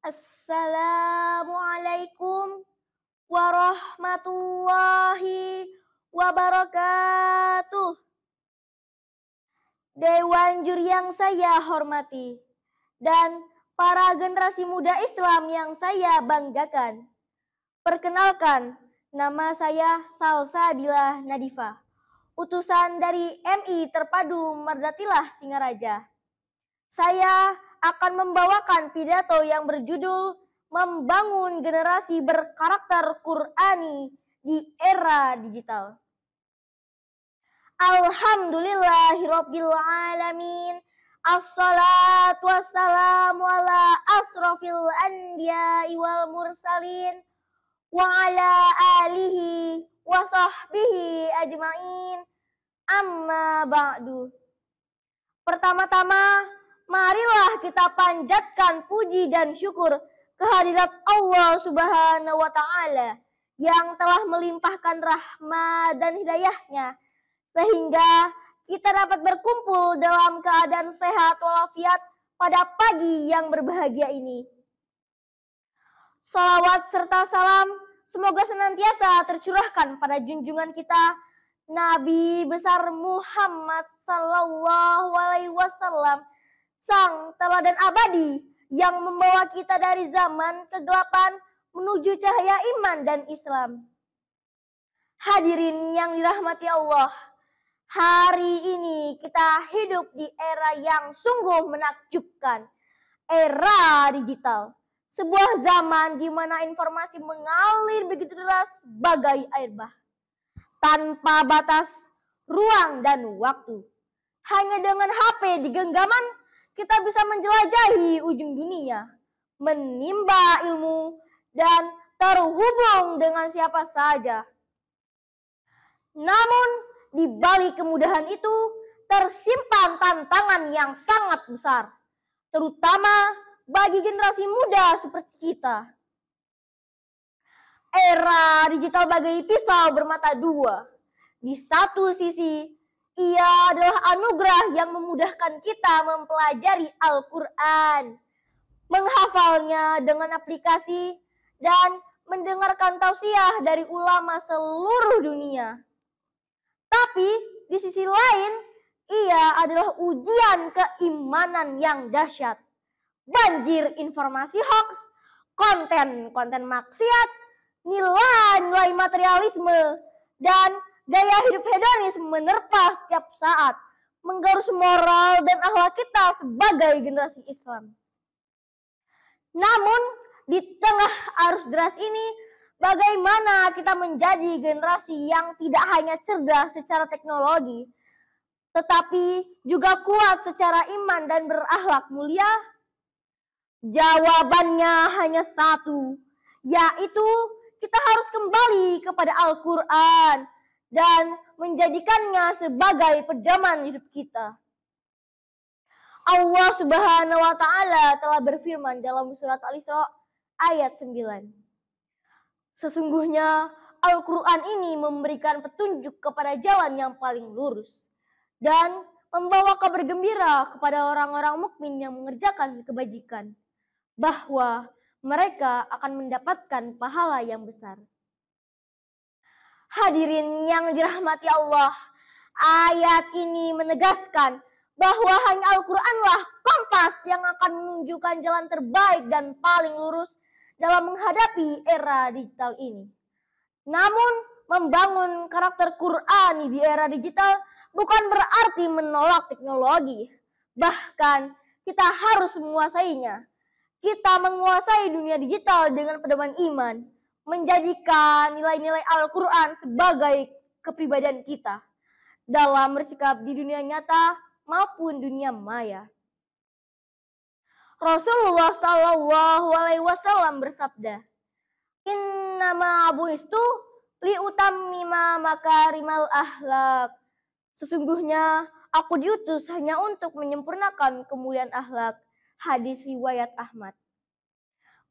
Assalamualaikum warahmatullahi wabarakatuh. Dewan juri yang saya hormati dan para generasi muda Islam yang saya banggakan. Perkenalkan, nama saya Salsabila Nadifa, utusan dari MI Terpadu Merdatilah Singaraja. Saya akan membawakan pidato yang berjudul Membangun Generasi Berkarakter Qur'ani di Era Digital. Alhamdulillahirabbil alamin. Assalatu wassalamu ala asrofil anbiya'i wal mursalin wa ala alihi wa sahbihi ajmain. Amma ba'du. Pertama-tama, marilah kita panjatkan puji dan syukur kehadirat Allah Subhanahu wa Ta'ala yang telah melimpahkan rahmat dan hidayahnya sehingga kita dapat berkumpul dalam keadaan sehat walafiat pada pagi yang berbahagia ini. Salawat serta salam semoga senantiasa tercurahkan pada junjungan kita Nabi besar Muhammad sallallahu alaihi wasallam, sang teladan abadi yang membawa kita dari zaman kegelapan menuju cahaya iman dan Islam. Hadirin yang dirahmati Allah, hari ini kita hidup di era yang sungguh menakjubkan, era digital. Sebuah zaman di mana informasi mengalir begitu deras bagai air bah, tanpa batas, ruang dan waktu. Hanya dengan HP di genggaman, kita bisa menjelajahi ujung dunia, menimba ilmu, dan terhubung dengan siapa saja. Namun, di balik kemudahan itu, tersimpan tantangan yang sangat besar, terutama bagi generasi muda seperti kita. Era digital bagai pisau bermata dua. Di satu sisi, ia adalah anugerah yang memudahkan kita mempelajari Al-Quran, menghafalnya dengan aplikasi, dan mendengarkan tausiah dari ulama seluruh dunia. Tapi di sisi lain, ia adalah ujian keimanan yang dahsyat. Banjir informasi hoax, konten-konten maksiat, nilai-nilai materialisme, dan gaya hidup hedonis menerpa setiap saat, menggerus moral dan akhlak kita sebagai generasi Islam. Namun, di tengah arus deras ini, bagaimana kita menjadi generasi yang tidak hanya cerdas secara teknologi, tetapi juga kuat secara iman dan berakhlak mulia? Jawabannya hanya satu, yaitu kita harus kembali kepada Al-Quran dan menjadikannya sebagai pedoman hidup kita. Allah Subhanahu wa Ta'ala telah berfirman dalam surat Al-Isra ayat 9. Sesungguhnya Al-Quran ini memberikan petunjuk kepada jalan yang paling lurus dan membawa kabar gembira kepada orang-orang mukmin yang mengerjakan kebajikan, bahwa mereka akan mendapatkan pahala yang besar. Hadirin yang dirahmati Allah, ayat ini menegaskan bahwa hanya Al-Quranlah kompas yang akan menunjukkan jalan terbaik dan paling lurus dalam menghadapi era digital ini. Namun, membangun karakter Qur'ani di era digital bukan berarti menolak teknologi. Bahkan, kita harus menguasainya. Kita menguasai dunia digital dengan pedoman iman, menjadikan nilai-nilai Al-Quran sebagai kepribadian kita dalam bersikap di dunia nyata maupun dunia maya. Rasulullah Shallallahu Alaihi Wasallam bersabda, "Innama buistu liutammima makarimal akhlak." Sesungguhnya aku diutus hanya untuk menyempurnakan kemuliaan akhlak. Hadis riwayat Ahmad.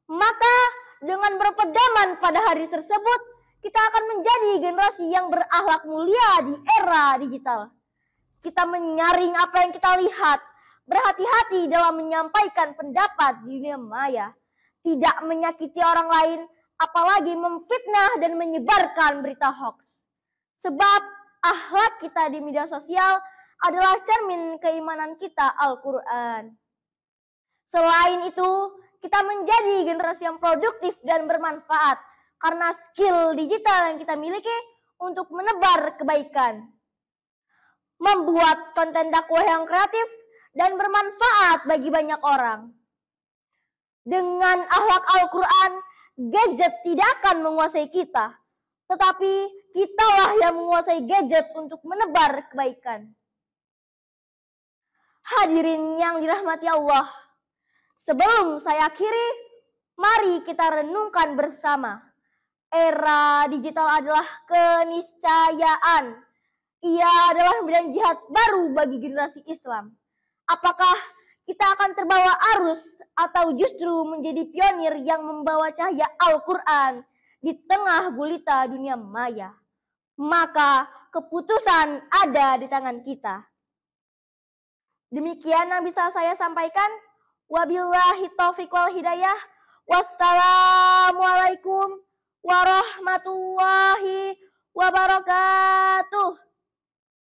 Maka dengan berpedoman pada hadis tersebut, kita akan menjadi generasi yang berakhlak mulia di era digital. Kita menyaring apa yang kita lihat, berhati-hati dalam menyampaikan pendapat di dunia maya, tidak menyakiti orang lain, apalagi memfitnah dan menyebarkan berita hoax. Sebab akhlak kita di media sosial adalah cermin keimanan kita Al-Quran. Selain itu, kita menjadi generasi yang produktif dan bermanfaat karena skill digital yang kita miliki untuk menebar kebaikan, membuat konten dakwah yang kreatif dan bermanfaat bagi banyak orang. Dengan akhlak Al-Quran, gadget tidak akan menguasai kita, tetapi kitalah yang menguasai gadget untuk menebar kebaikan. Hadirin yang dirahmati Allah, sebelum saya akhiri, mari kita renungkan bersama. Era digital adalah keniscayaan. Ia adalah medan jihad baru bagi generasi Islam. Apakah kita akan terbawa arus atau justru menjadi pionir yang membawa cahaya Al-Quran di tengah gulita dunia maya? Maka keputusan ada di tangan kita. Demikian yang bisa saya sampaikan. Wabillahi taufiq wal hidayah. Wassalamualaikum warahmatullahi wabarakatuh.